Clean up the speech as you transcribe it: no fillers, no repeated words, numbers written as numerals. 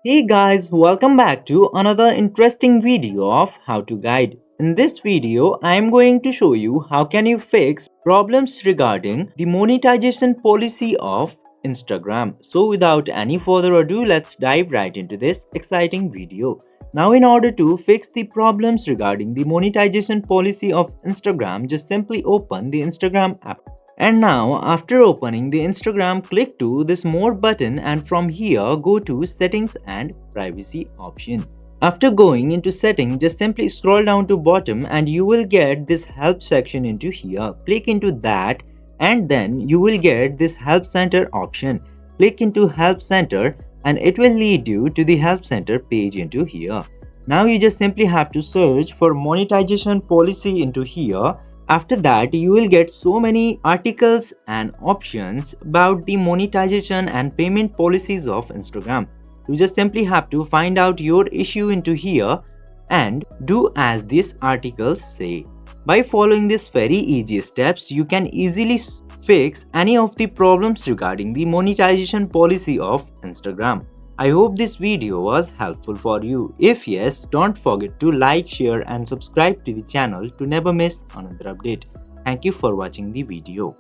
Hey guys, welcome back to another interesting video of how to guide. In this video, I am going to show you how can you fix problems regarding the monetization policy of Instagram. So without any further ado, let's dive right into this exciting video. Now in order to fix the problems regarding the monetization policy of Instagram, just simply open the Instagram app. And now after opening the Instagram, click to this more button and from here go to settings and privacy option. After going into settings, just simply scroll down to bottom and you will get this help section into here. Click into that and then you will get this help center option. Click into help center and it will lead you to the help center page into here. Now you just simply have to search for monetization policy into here. After that, you will get so many articles and options about the monetization and payment policies of Instagram. You just simply have to find out your issue into here and do as these articles say. By following these very easy steps, you can easily fix any of the problems regarding the monetization policy of Instagram. I hope this video was helpful for you. If yes, don't forget to like, share and subscribe to the channel to never miss another update. Thank you for watching the video.